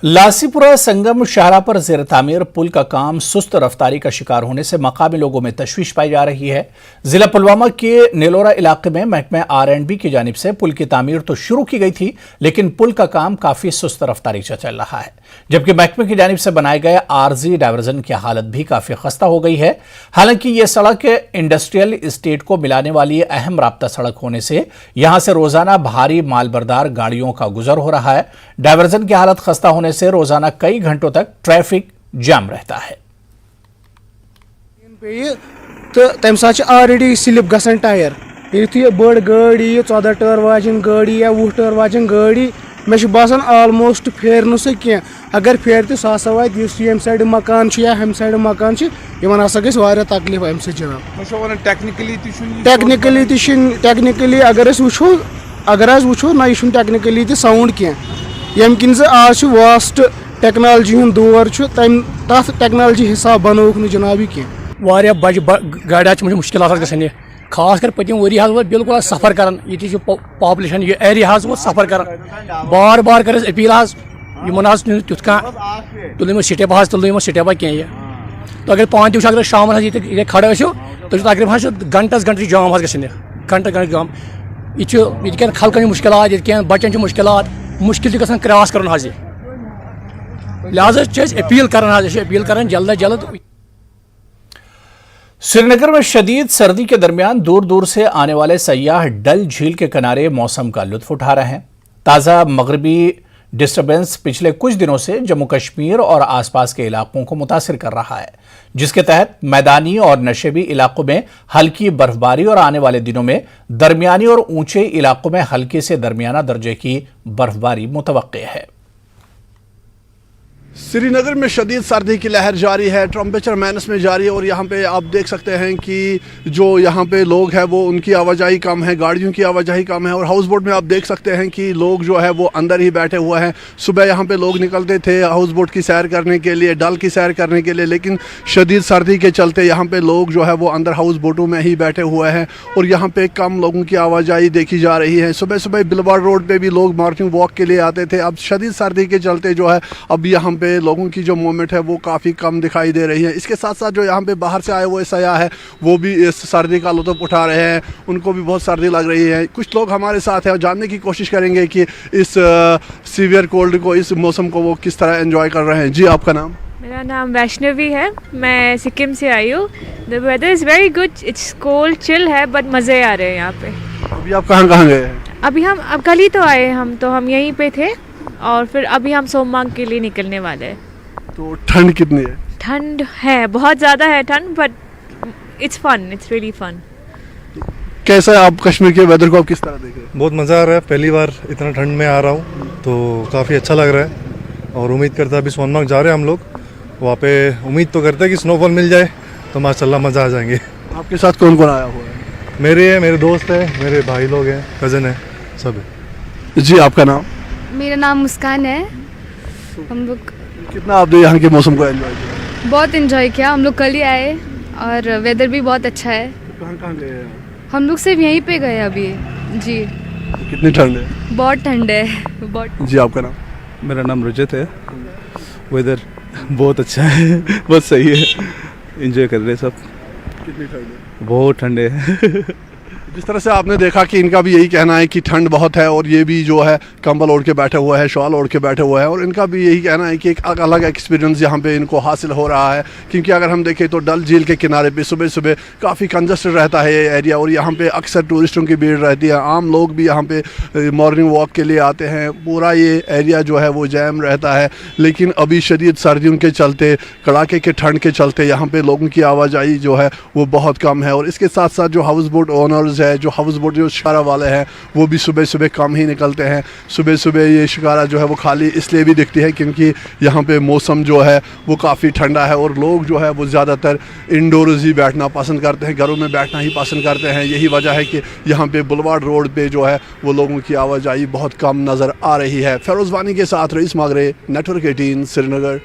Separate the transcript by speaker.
Speaker 1: लासीपुरा संगम शाहरा पर ज़ेर तामीर पुल का काम सुस्त रफ्तारी का शिकार होने से मकामी लोगों में तशवीश पाई जा रही है। जिला पुलवामा के नेलोरा इलाके में महकमे R&B की जानिब से पुल की तामीर तो शुरू की गई थी, लेकिन पुल का काम काफी सुस्त रफ्तारी से चल रहा है, जबकि महकमे की जानिब से बनाए गए आरजी डायवर्जन की हालत भी काफी खस्ता हो गई है। हालांकि ये सड़क इंडस्ट्रियल इस्टेट को मिलाने वाली अहम राब्ता सड़क होने से यहाँ से रोजाना भारी मालबरदार गाड़ियों का गुजर हो रहा है। डायवर्जन की हालत खस्ता होने से रोजाना कई घंटों तक ट्रैफिक जाम रहता है।
Speaker 2: तो तम साथ ऑलरेडी स्लिप गसन टायर ये बड़ गाड़ी 14 टायर वाजन गाड़ी या 20 टायर वाजन गाड़ी मे बसान ऑलमोस्ट फेर सो क्या अगर फेर तो सह वात यम साइड मकान या हम साइड मकान इन हसा गई तकलीफ अम जनाब टेक्निकली अगर वो ना यह टेक्निकली तो साउंड क्या यम किन आज वास्ट टेक्नोलॉजी हूँ दौर तथ टेक्नोलॉजी हिसाब बनोक जनाब क्या
Speaker 3: बज गाड़ी मुझे मुश्किल ग खास कर पतम वरी बिल्कुल सफ़र कर पॉपुलेशन यह एरिया सफ़र कर बार बार कर अपील तुथ तुलो स्टेप तुलो स्टेपा कह तो अगर पान तक अगर शाम ये खड़े तो तकरीबन घंटस घंटे जाम घंटे जाम ये खलकन मुश्किल ये बचन मुश्किल गसान क्रॉस कर लिहाजा अपील कर जल्द जल्द।
Speaker 1: श्रीनगर में शदीद सर्दी के दरमियान दूर दूर से आने वाले सयाह डल झील के किनारे मौसम का लुत्फ उठा रहे हैं। ताज़ा मगरबी डिस्टर्बेंस पिछले कुछ दिनों से जम्मू कश्मीर और आसपास के इलाकों को मुतासिर कर रहा है, जिसके तहत मैदानी और नशेबी इलाकों में हल्की बर्फबारी और आने वाले दिनों में दरमियानी और ऊंचे इलाकों में हल्की से दरमियाना दर्जे की बर्फबारी मुतवक्के है।
Speaker 4: श्रीनगर में शदीद सर्दी की लहर जारी है, टेम्परेचर माइनस में जारी है और यहाँ पे आप देख सकते हैं कि जो यहाँ पे लोग हैं वो उनकी आवाजाही कम है, गाड़ियों की आवाजाही कम है और हाउस बोट में आप देख सकते हैं कि लोग जो है वो अंदर ही बैठे हुए हैं। सुबह यहाँ पे लोग निकलते थे हाउस बोट की सैर करने के लिए, डल की सैर करने के लिए, लेकिन शदीद सर्दी के चलते यहाँ पे लोग जो है वो अंदर हाउस बोटों में ही बैठे हुए हैं और यहाँ पे कम लोगों की आवाजाही देखी जा रही है। सुबह सुबह बिलवाड़ रोड पर भी लोग मॉर्निंग वॉक के लिए आते थे, अब शदीद सर्दी के चलते जो है अब यहाँ पे लोगों की जो मूवमेंट है वो काफ़ी कम दिखाई दे रही है। इसके साथ साथ जो यहाँ पे बाहर से आए हुए सयाह है वो भी इस सर्दी का लुत्फ उठा रहे हैं, उनको भी बहुत सर्दी लग रही है। कुछ लोग हमारे साथ हैं और जानने की कोशिश करेंगे कि इस सीवियर कोल्ड को, इस मौसम को वो किस तरह एंजॉय कर रहे हैं। जी, आपका नाम?
Speaker 5: मेरा नाम वैष्णवी है, मैं सिक्किम से आई हूँ। The weather is very good, it's cold chill है बट मज़े आ रहे हैं यहाँ पे।
Speaker 4: अभी आप कहाँ गए हैं?
Speaker 5: अभी हम अब कल ही तो आए, हम यहीं पे थे और फिर अभी हम सोमवार के लिए निकलने वाले हैं।
Speaker 4: तो ठंड कितनी है?
Speaker 5: ठंड है, बहुत ज़्यादा है ठंड, but it's fun, it's really fun.
Speaker 4: कैसा है आप कश्मीर के वेदर को आप किस तरह देख रहे हैं?
Speaker 6: बहुत मज़ा आ रहा है, पहली बार इतना ठंड में आ रहा हूँ तो काफ़ी अच्छा लग रहा है और उम्मीद करता है अभी सोनमार्ग जा रहे हैं हम लोग, वहाँ पे उम्मीद तो करते हैं कि स्नोफॉल मिल जाए तो माशाल्लाह मज़ा आ जाएंगे।
Speaker 4: आपके साथ कौन कौन आया हुआ है?
Speaker 6: मेरे दोस्त हैं, मेरे भाई लोग हैं, कज़न हैं, सब है।
Speaker 4: जी, आपका नाम?
Speaker 7: मेरा नाम मुस्कान है। हम लोग
Speaker 4: कितना आपने यहाँ के मौसम को एंजॉय किया?
Speaker 7: बहुत एंजॉय किया, हम लोग कल ही आए और वेदर भी बहुत अच्छा है।
Speaker 4: कहाँ गए हैं?
Speaker 7: हम लोग सिर्फ यहीं पे गए अभी। जी,
Speaker 4: कितनी ठंड है?
Speaker 7: बहुत ठंड है, बहुत।
Speaker 4: जी, आपका नाम?
Speaker 8: मेरा नाम रजत है। वेदर बहुत अच्छा है, बहुत सही है, एंजॉय कर रहे हैं सब।
Speaker 4: कितनी ठंड है?
Speaker 8: बहुत ठंड है।
Speaker 4: जिस तरह से आपने देखा कि इनका भी यही कहना है कि ठंड बहुत है और ये भी जो है कंबल ओढ़ के बैठे हुए हैं, शॉल ओढ़ के बैठे हुए हैं और इनका भी यही कहना है कि एक अलग एक्सपीरियंस यहाँ पे इनको हासिल हो रहा है। क्योंकि अगर हम देखें तो डल झील के किनारे पे सुबह सुबह काफ़ी कंजस्टेड रहता है ये एरिया और यहाँ पे अक्सर टूरिस्टों की भीड़ रहती है, आम लोग भी यहाँ पे मॉर्निंग वॉक के लिए आते हैं, पूरा ये एरिया जो है वो जैम रहता है। लेकिन अभी शदीद सर्दियों के चलते, कड़ाके के ठंड के चलते यहाँ पे लोगों की आवाजाही जो है वो बहुत कम है और इसके साथ साथ जो हाउस बोट ओनर्स है, जो हाउस बोट जो शिकारा वाले हैं वो भी सुबह सुबह कम ही निकलते हैं। सुबह सुबह ये शिकारा जो है वो खाली इसलिए भी दिखती है क्योंकि यहाँ पे मौसम जो है वो काफ़ी ठंडा है और लोग जो है वो ज़्यादातर इंडोर्स ही बैठना पसंद करते हैं, घरों में बैठना ही पसंद करते हैं। यही वजह है कि यहाँ पे बुलवाड़ रोड पे जो है वो लोगों की आवाजाही बहुत कम नज़र आ रही है। फेरोज़ वानी के साथ रईस मागरे, नेटवर्क 18, श्रीनगर।